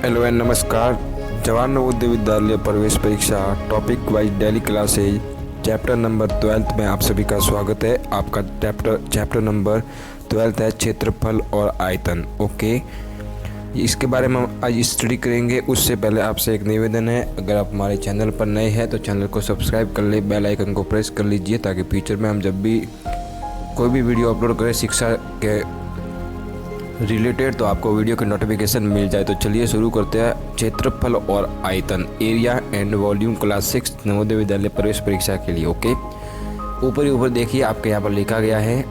Hello and नमस्कार। जवाहर नवोदय विद्यालय प्रवेश परीक्षा topic wise daily classes chapter number 12 में आप सभी का स्वागत है। आपका चैप्टर नंबर 12 है क्षेत्रफल और आयतन। ओके, इसके बारे में हम आज स्टडी करेंगे। उससे पहले आपसे एक निवेदन है, अगर आप हमारे चैनल पर नए हैं तो चैनल को सब्सक्राइब कर ले, बेल आइकन को प्रेस कर लीजिए ताकि फ्यूचर में हम जब भी कोई भी वीडियो अपलोड करें शिक्षा के रिलेटेड तो आपको वीडियो की नोटिफिकेशन मिल जाए। तो चलिए शुरू करते हैं। क्षेत्रफल और आयतन, area and volume, class 6 Navodaya Vidyalaya प्रवेश परीक्षा के लिए। ओके, ऊपर देखिए आपके यहाँ पर लिखा गया है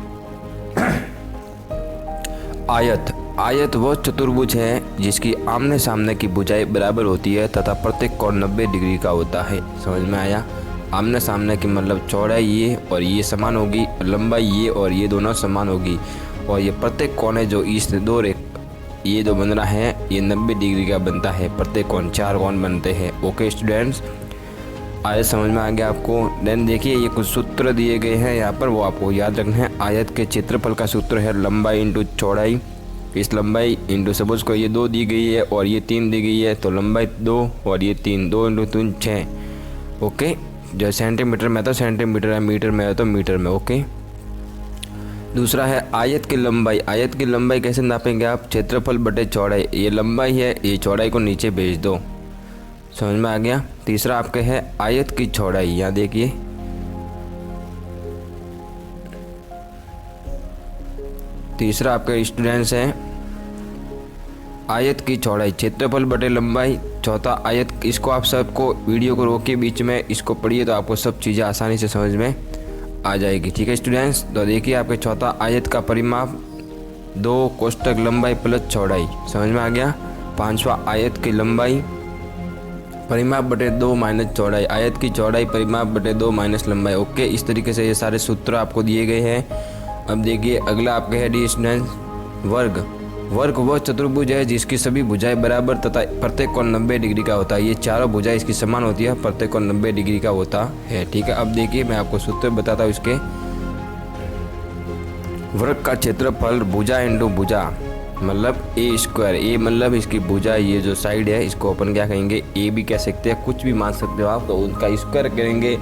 आयत वह चतुर्भुज है जिसकी आमने सामने की भुजाएं बराबर होती है तथा प्रत्येक कोण 90 डिग्री का होता है। समझ में आया? आमने सामने की मतलब चौड़ाई ये और ये समान होगी, लंबाई ये और ये दोनों समान होगी, और ये प्रत्येक कोण है जो इस दो ये जो बन रहा है ये 90 डिग्री का बनता है। प्रत्येक कोण 4 कोण बनते हैं। ओके स्टूडेंट्स, आयत समझ में आ गया आपको? देन देखिए ये कुछ सूत्र दिए गए हैं यहाँ पर, वो आपको याद रखना है। आयत के क्षेत्रफल का सूत्र है लंबाई इंटू चौड़ाई। इस लंबाई इंटू सपोज को ये 2 दी गई है और ये 3 दी गई है, तो लंबाई 2 और ये 3, 2 इंटू 3 6। ओके, जो सेंटीमीटर में तो सेंटीमीटर है, मीटर में है तो मीटर में। ओके, दूसरा है आयत की लंबाई। आयत की लंबाई कैसे नापेंगे आप? क्षेत्रफल बटे चौड़ाई। ये लंबाई है, ये चौड़ाई को नीचे भेज दो। समझ में आ गया? तीसरा आपके है आयत की चौड़ाई। यहाँ देखिए तीसरा आपके स्टूडेंट्स हैं आयत की चौड़ाई, क्षेत्रफल बटे लंबाई। चौथा आयत, इसको आप सबको वीडियो को रोके बीच में इसको पढ़िए तो आपको सब चीज़ें आसानी से समझ में आ जाएगी। ठीक है स्टूडेंट्स, तो देखिए आपके चौथा आयत का परिमाप 2 कोष्टक लंबाई प्लस चौड़ाई। समझ में आ गया? पांचवा आयत की लंबाई परिमाप बटे 2 माइनस चौड़ाई। आयत की चौड़ाई परिमाप बटे 2 माइनस लंबाई। ओके, इस तरीके से ये सारे सूत्र आपको दिए गए हैं। अब देखिए अगला आपके है डी स्टूडेंट्स वर्ग। वर्ग वह चतुर्भुज है जिसकी सभी भुजाएं बराबर तथा प्रत्येक कोण 90 डिग्री का होता है। ये चारों भुजाएं इसकी समान होती है, प्रत्येक कोण 90 डिग्री का होता है। ठीक है, अब देखिए मैं आपको सूत्र बताता हूँ इसके। वर्ग का क्षेत्रफल भुजा इंटू भुजा मतलब ए स्क्वायर। ए मतलब इसकी भुजा, ये जो साइड है इसको अपन क्या कहेंगे, ए भी कह सकते हैं, कुछ भी मान सकते हो आप। तो उनका स्क्वायर करेंगे।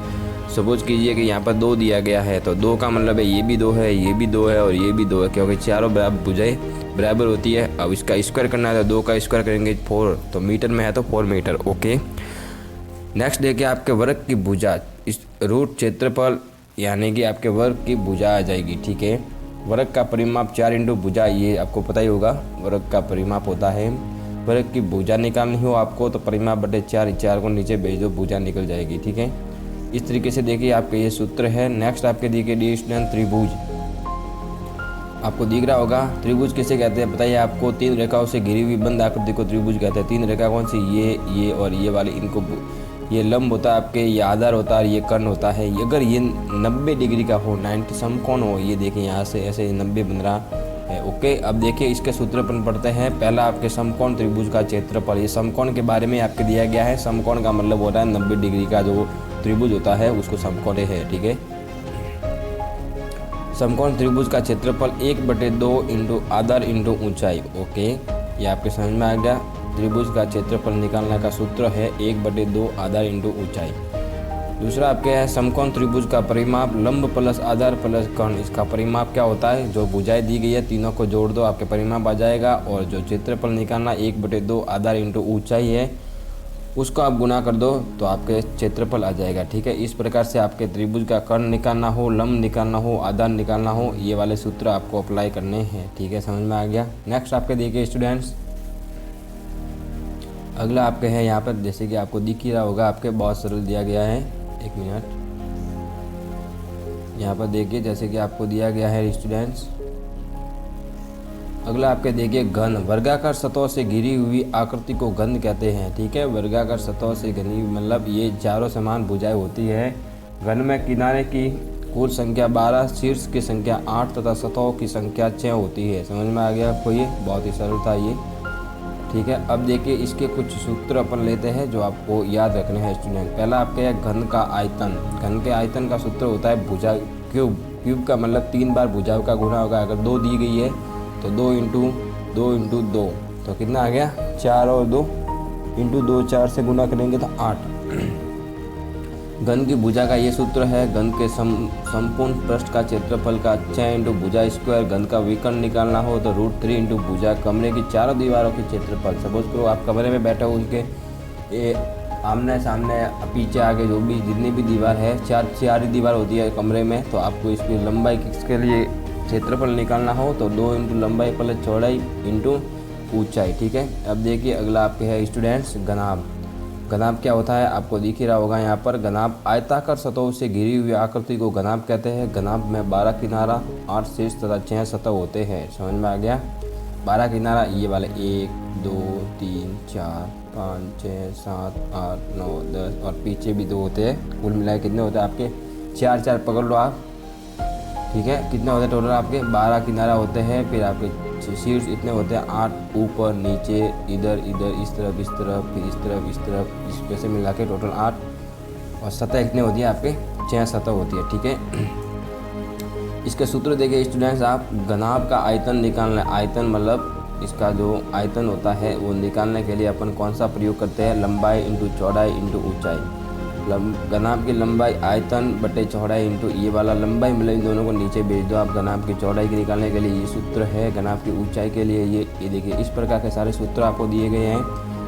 सपोज कीजिए कि यहाँ पर 2 दिया गया है, तो 2 का मतलब है ये भी 2 है, ये भी 2 है और ये भी 2 है, क्योंकि चारों बराबर भुजाएं बराबर होती है। अब इसका स्क्वायर करना है तो 2 का स्क्वायर करेंगे 4, तो मीटर में है तो 4 मीटर। ओके, नेक्स्ट देखिए आपके वर्ग की भुजा, इस रूट क्षेत्रफल यानी कि आपके वर्ग की भुजा आ जाएगी। ठीक है, वर्ग का परिमाप 4 इंटू भुजा, ये आपको पता ही होगा वर्ग का परिमाप होता है। वर्ग की भुजा निकालनी हो आपको तो परिमाप बटे 4, 4 को नीचे भेज दो, भुजा निकल जाएगी। ठीक है, इस तरीके से देखिए आपके ये सूत्र है। नेक्स्ट आपके देखिए डी स्टूडेंट त्रिभुज, आपको दिख रहा होगा। त्रिभुज किसे कहते हैं बताइए आपको? 3 रेखाओं से घिरी हुई बंद आकृति को त्रिभुज कहते हैं। 3 रेखा कौन सी? ये और ये वाली, इनको ये लंब होता है आपके, ये आधार होता है, ये कर्ण होता है। अगर ये 90 डिग्री का हो, 90 समकोण हो, ये देखिए यहाँ से ऐसे 90 बन रहा है। ओके, अब देखिए इसके सूत्र अपन पढ़ते हैं। पहला आपके समकोण त्रिभुज का क्षेत्रफल। ये समकोण के बारे में आपके दिया गया है। समकोण का मतलब होता है 90 डिग्री का जो त्रिभुज होता है उसको समकोण है। ठीक है, समकोण त्रिभुज का क्षेत्रफल 1/2 इंटू आधार इंटू ऊंचाई। ओके, ये आपके समझ में आ गया। त्रिभुज का क्षेत्रफल निकालने का सूत्र है 1/2 आधार इंटू ऊंचाई। दूसरा आपके है समकोण त्रिभुज का परिमाप लंब प्लस आधार प्लस कर्ण। इसका परिमाप क्या होता है? जो भुजाएं दी गई है तीनों को जोड़ दो, आपके परिमाप आ जाएगा। और जो क्षेत्रफल निकालना 1/2 आधार इंटू ऊंचाई है उसको आप गुना कर दो तो आपके क्षेत्रफल आ जाएगा। ठीक है, इस प्रकार से आपके त्रिभुज का कर्ण निकालना हो, लंब निकालना हो, आधार निकालना हो, ये वाले सूत्र आपको अप्लाई करने हैं। ठीक है, समझ में आ गया? नेक्स्ट आपके देखिए स्टूडेंट्स, अगला आपके है यहाँ पर, जैसे कि आपको दिख ही रहा होगा, आपके बहुत सरल दिया गया है। 1 मिनट, यहाँ पर देखिए जैसे कि आपको दिया गया है स्टूडेंट्स। अगला आपके देखिए घन। वर्गाकार सतहों से घिरी हुई आकृति को घन कहते हैं। ठीक है, वर्गाकार सतहों से घनी मतलब ये चारों समान भुजाएं होती है। घन में किनारे की कुल संख्या 12, शीर्ष की संख्या 8 तथा सतहों की संख्या 6 होती है। समझ में आ गया आपको? ये बहुत ही सरल था ये। ठीक है, अब देखिए इसके कुछ सूत्र अपन लेते हैं जो आपको याद रखने हैं स्टूडेंट। पहला आपके है घन का आयतन। घन के आयतन का सूत्र होता है भुजा क्यूब। क्यूब का मतलब 3 बार भुजाओं का गुणा होगा। अगर 2 दी गई है तो 2 इंटू 2 तो कितना आ गया 4 और 2 इंटू 2 4 से गुना करेंगे तो 8। घन की भुजा का ये सूत्र है, घन के संपूर्ण पृष्ठ का क्षेत्रफल का 6 इंटू भुजा स्क्वायर। घन का विकर्ण निकालना हो तो √3 इंटू भुजा। कमरे की चारों दीवारों के क्षेत्रफल, सपोज करो आप कमरे में बैठे हो, उसके ये आमने सामने पीछे आगे जो भी जितनी भी दीवार है, चार ही दीवार होती है कमरे में, तो आपको इसकी लंबाई के लिए क्षेत्रफल निकालना हो तो 2 इंटू लंबाई प्लस चौड़ाई इंटू ऊंचाई। ठीक है, अब देखिए अगला आपके है स्टूडेंट्स घनाभ। घनाभ क्या होता है आपको दिख ही रहा होगा यहाँ पर। घनाभ आयताकार सतहों से घिरी हुई आकृति को घनाभ कहते हैं। घनाभ में 12 किनारा, 8 शीर्ष तथा 6 सतह होते हैं। समझ में आ गया। 12 किनारा ये वाले 1 2 3 4 5 6 7 8 9 10 और पीछे भी 2 होते हैं। कुल मिलाए कितने होते हैं आपके 4 पकड़ लो आप। ठीक है, कितने होते हैं टोटल आपके 12 किनारा होते हैं। फिर आपके शीर्ष इतने होते हैं 8, ऊपर नीचे इधर इस तरफ फिर इस तरफ इस कैसे मिला के टोटल 8। और सतह कितने होती है आपके 6 सतह होती है। ठीक है, इसके सूत्र देखिए स्टूडेंट्स आप। घनाभ का आयतन निकालना है। आयतन मतलब इसका जो आयतन होता है वो निकालने के लिए अपन कौन सा प्रयोग करते हैं, लंबाई इंटू चौड़ाई इंटू ऊंचाई। घनाभ की लंबाई आयतन बटे चौड़ाई इंटू ये वाला लंबाई, मतलब इन दोनों को नीचे भेज दो आप। घनाभ की चौड़ाई की निकालने के लिए ये सूत्र है। घनाभ की ऊंचाई के लिए ये देखिए इस प्रकार के सारे सूत्र आपको दिए गए हैं।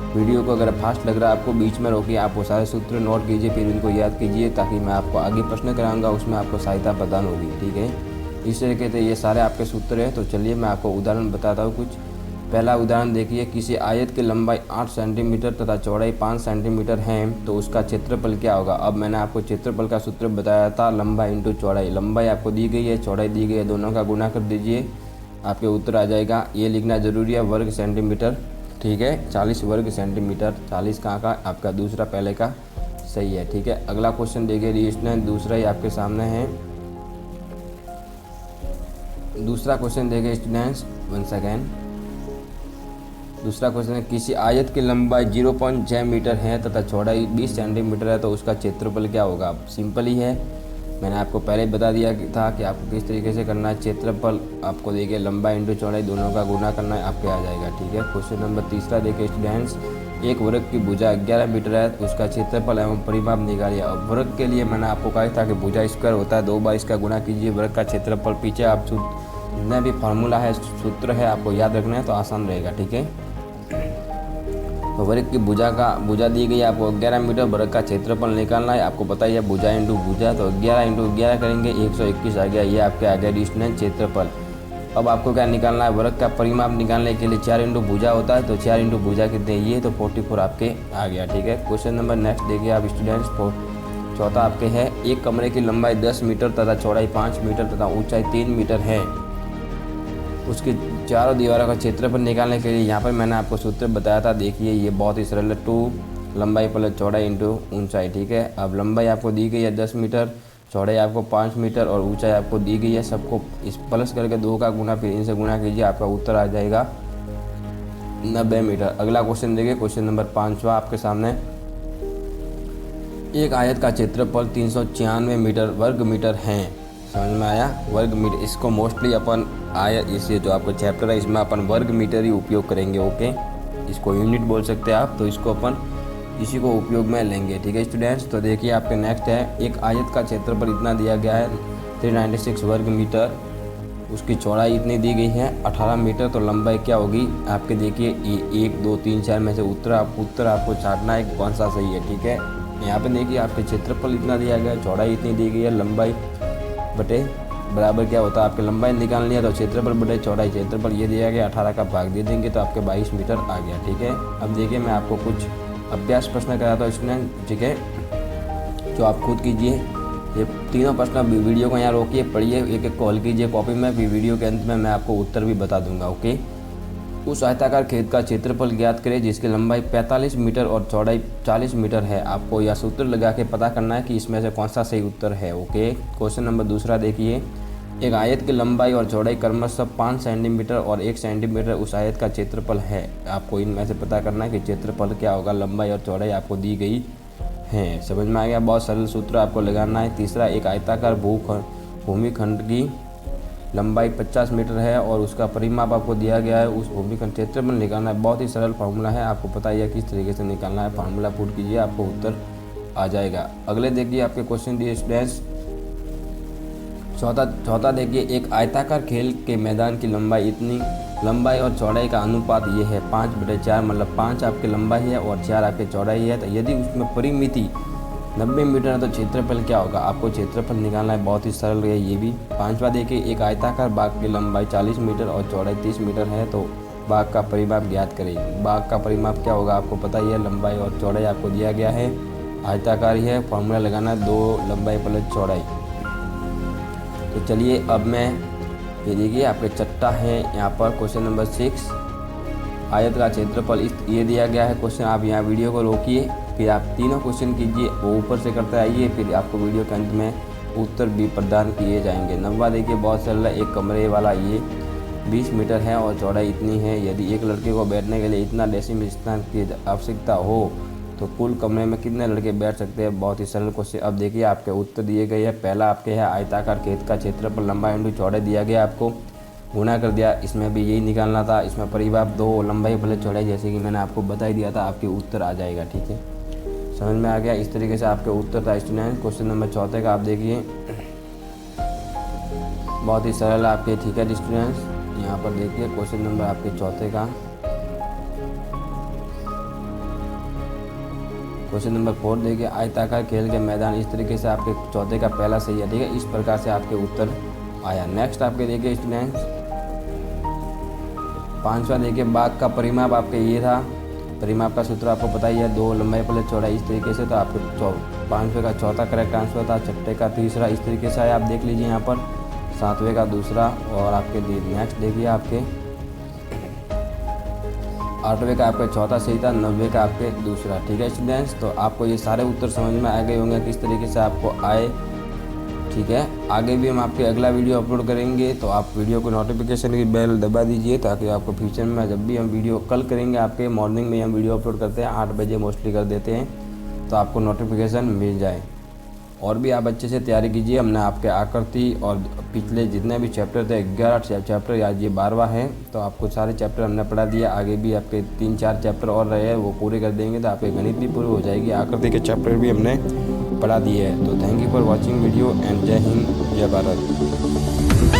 वीडियो को अगर फास्ट लग रहा है आपको बीच में रोकिए, आप वो सारे सूत्र नोट कीजिए, फिर उनको याद कीजिए, ताकि मैं आपको आगे प्रश्न कराऊंगा उसमें आपको सहायता प्रदान होगी। ठीक है, इस तरीके से ये सारे आपके सूत्र हैं। तो चलिए मैं आपको उदाहरण बताता हूँ कुछ। पहला उदाहरण देखिए, किसी आयत की लंबाई 8 सेंटीमीटर तथा चौड़ाई 5 सेंटीमीटर है तो उसका क्षेत्रफल क्या होगा। अब मैंने आपको क्षेत्रफल का सूत्र बताया था, लंबाई इंटू चौड़ाई। लंबाई आपको दी गई है, चौड़ाई दी गई है, दोनों का गुना कर दीजिए, आपके उत्तर आ जाएगा। ये लिखना ज़रूरी है, वर्ग सेंटीमीटर। ठीक है, 40 वर्ग सेंटीमीटर। 40 कहाँ का आपका दूसरा पहले का सही है। ठीक है, अगला क्वेश्चन देखिए रिएक्शन, दूसरा ही आपके सामने है। दूसरा क्वेश्चन देखिए स्टूडेंट्स, 1 सेकेंड। दूसरा क्वेश्चन है, किसी आयत की लंबाई 0.6 मीटर है तथा चौड़ाई 20 सेंटीमीटर है तो उसका क्षेत्रफल क्या होगा। सिंपल ही है, मैंने आपको पहले बता दिया था कि आपको किस तरीके से करना है। क्षेत्रफल आपको देखिए लंबाई इंटू चौड़ाई दोनों का गुना करना है, आपके आ जाएगा। ठीक है, क्वेश्चन नंबर तीसरा देखिए स्टूडेंट्स। एक वर्ग की भुजा 11 मीटर है, उसका क्षेत्रफल एवं परिमाप निकालिए। अब वर्ग के लिए मैंने आपको कहा था कि भुजा स्क्वायर होता है, 2 बार इसका गुना कीजिए, वर्ग का क्षेत्रफल। पीछे आप जितना भी फार्मूला है सूत्र है आपको याद रखना है तो आसान रहेगा। ठीक है, तो वर्ग की भुजा दी गई आपको 11 मीटर, वर्ग का क्षेत्रफल निकालना है। आपको पता ही है भुजा इंटू भुजा, तो 11 इंटू 11 करेंगे 121 आ गया। ये आपके आ गया डिस्टेंस क्षेत्रफल। अब आपको क्या निकालना है, वर्ग का परिमाप निकालने के लिए 4 इंटू भुजा होता है, तो 4 इंटू भुजा कितने, ये तो 44 आपके आ गया। ठीक है, क्वेश्चन नंबर नेक्स्ट देखिए आप स्टूडेंट्स। चौथा आपके है, एक कमरे की लंबाई 10 मीटर तथा चौड़ाई 5 मीटर तथा ऊंचाई 3 मीटर है, उसकी चारों दीवारों का क्षेत्रफल निकालने के लिए यहाँ पर मैंने आपको सूत्र बताया था। देखिए ये बहुत ही सरल है, 2 लंबाई प्लस चौड़ाई इंटू ऊंचाई। ठीक है, अब लंबाई आपको दी गई है 10 मीटर, चौड़ाई आपको 5 मीटर और ऊंचाई आपको दी गई है। सबको इस प्लस करके 2 का गुना फिर इनसे गुना कीजिए, आपका उत्तर आ जाएगा 90 मीटर। अगला क्वेश्चन देखिए, क्वेश्चन नंबर 5वां आपके सामने। एक आयत का क्षेत्रफल 396 मीटर वर्ग मीटर है। समझ में आया, वर्ग मीटर। इसको मोस्टली अपन आयत, इसे जो आपको चैप्टर है इसमें अपन वर्ग मीटर ही उपयोग करेंगे। ओके, इसको यूनिट बोल सकते हैं आप, तो इसको अपन इसी को उपयोग में लेंगे। ठीक है स्टूडेंट्स, तो देखिए आपके नेक्स्ट है, एक आयत का क्षेत्रफल इतना दिया गया है 396 वर्ग मीटर, उसकी चौड़ाई इतनी दी गई है 18 मीटर, तो लंबाई क्या होगी आपके। देखिए 1 2 3 4 में से उत्तर आपको छांटना है कौन सा सही है। ठीक है, यहाँ पे देखिए आपके क्षेत्रफल इतना दिया गया है, चौड़ाई इतनी दी गई है, लंबाई बटे बराबर क्या होता है आपके लंबाई निकालनी है तो क्षेत्रफल बटे चौड़ाई। क्षेत्रफल ये दिया गया 18 का भाग दे देंगे तो आपके 22 मीटर आ गया। ठीक है, अब देखिए मैं आपको कुछ अभ्यास प्रश्न कराता हूँ स्टूडेंट। ठीक है, जो आप खुद कीजिए, ये तीनों प्रश्न वीडियो को यहाँ रोकिए, पढ़िए, एक एक कॉल कीजिए कॉपी में, फिर वीडियो के अंत में मैं आपको उत्तर भी बता दूंगा। ओके, उस आयताकार खेत का क्षेत्रफल ज्ञात करें जिसकी लंबाई 45 मीटर और चौड़ाई 40 मीटर है। आपको यह सूत्र लगा के पता करना है कि इसमें से कौन सा सही उत्तर है। ओके, क्वेश्चन नंबर दूसरा देखिए, एक आयत की लंबाई और चौड़ाई क्रमशः 5 सेंटीमीटर और 1 सेंटीमीटर उस आयत का क्षेत्रफल है। आपको इनमें से पता करना है कि क्षेत्रफल क्या होगा, लंबाई और चौड़ाई आपको दी गई है। समझ में आ गया, बहुत सरल सूत्र आपको लगाना है। तीसरा, एक आयताकार भूमिखंड की लंबाई 50 मीटर है और उसका परिमाप आपको दिया गया है। उस भूमि का क्षेत्रफल निकालना है। बहुत ही सरल फार्मूला है, आपको पता ही है किस तरीके से निकालना है। फार्मूला पुट कीजिए, आपको उत्तर आ जाएगा। अगले देखिए आपके क्वेश्चन दिए स्टूडेंट्स। चौथा देखिए, एक आयताकार खेल के मैदान की लंबाई इतनी, लंबाई और चौड़ाई का अनुपात ये है 5/4, मतलब 5 आपकी लंबाई है और 4 आपकी चौड़ाई है। तो यदि उसमें परिमिति 90 मीटर है तो क्षेत्रफल क्या होगा, आपको क्षेत्रफल निकालना है। बहुत ही सरल है ये भी। 5वां देखिए, एक आयताकार बाग की लंबाई 40 मीटर और चौड़ाई 30 मीटर है तो बाग का परिमाप ज्ञात करें। बाग का परिमाप क्या होगा, आपको पता ही है, लंबाई और चौड़ाई आपको दिया गया है, आयताकार ही है, फॉर्मूला लगाना है 2 लंबाई प्लस चौड़ाई। तो चलिए अब मैं ये देखिए आपके चट्टा है यहाँ पर क्वेश्चन नंबर 6, आयत का क्षेत्रफल ये दिया गया है क्वेश्चन। आप यहाँ वीडियो को रोकिए, फिर आप तीनों क्वेश्चन कीजिए, वो ऊपर से करते आइए, फिर आपको वीडियो के अंत में उत्तर भी प्रदान किए जाएंगे। 9वां देखिए, बहुत सरल है, एक कमरे वाला ये 20 मीटर है और चौड़ाई इतनी है। यदि एक लड़के को बैठने के लिए इतना डेसिमल स्थान की आवश्यकता हो तो कुल कमरे में कितने लड़के बैठ सकते हैं। बहुत ही सरल क्वेश्चन। अब देखिए आपके उत्तर दिए गए हैं। पहला आपके है आयताकार खेत का क्षेत्रफल लंबाई इंटू चौड़ाई दिया गया, आपको गुणा कर दिया, इसमें भी यही निकालना था। इसमें परिमाप 2 लंबाई प्लस चौड़ाई, जैसे कि मैंने आपको बता ही दिया था, आपके उत्तर आ जाएगा। ठीक है, समझ में आ गया। इस तरीके से आपके उत्तर था स्टूडेंट। क्वेश्चन नंबर 4 का आप देखिए, बहुत ही सरल आपके। ठीक है स्टूडेंट्स, यहाँ पर देखिए क्वेश्चन नंबर आपके 4 का क्वेश्चन नंबर 4 देखिए, आयताकार खेल के मैदान, इस तरीके से आपके 4 का पहला सही है। ठीक है, इस प्रकार से आपके उत्तर आया। नेक्स्ट आपके देखिए स्टूडेंट्स 5वां देखिए, बाग का परिमाप आपके ये था। परिमाप का सूत्र आपको पता ही है, 2 लंबाई प्लस चौड़ाई, इस तरीके से। तो आपके 5वें का चौथा करेक्ट आंसर था। 6ठे का तीसरा इस तरीके से आया, आप देख लीजिए यहाँ पर। 7वें का दूसरा, और आपके नेक्स्ट देखिए आपके 8वें का आपका चौथा सही था। 9वें का आपके दूसरा। ठीक है स्टूडेंट्स, तो आपको ये सारे उत्तर समझ में आ गए होंगे किस तरीके से आपको आए। ठीक है, आगे भी हम आपके अगला वीडियो अपलोड करेंगे, तो आप वीडियो को नोटिफिकेशन की बेल दबा दीजिए, ताकि आपको फ्यूचर में जब भी हम वीडियो कल करेंगे, आपके मॉर्निंग में हम वीडियो अपलोड करते हैं 8 बजे मोस्टली कर देते हैं, तो आपको नोटिफिकेशन मिल जाए। और भी आप अच्छे से तैयारी कीजिए। हमने आपके आकृति और पिछले जितने भी चैप्टर थे 11 चैप्टर, आज ये 12वां है, तो आपको सारे चैप्टर हमने पढ़ा दिया। आगे भी आपके 3-4 चैप्टर और रहे हैं, वो पूरे कर देंगे तो आपके गणित भी पूरी हो जाएगी। आकृति के चैप्टर भी हमने पढ़ा दिए हैं। तो thank you for watching video and जय हिंद, जय भारत।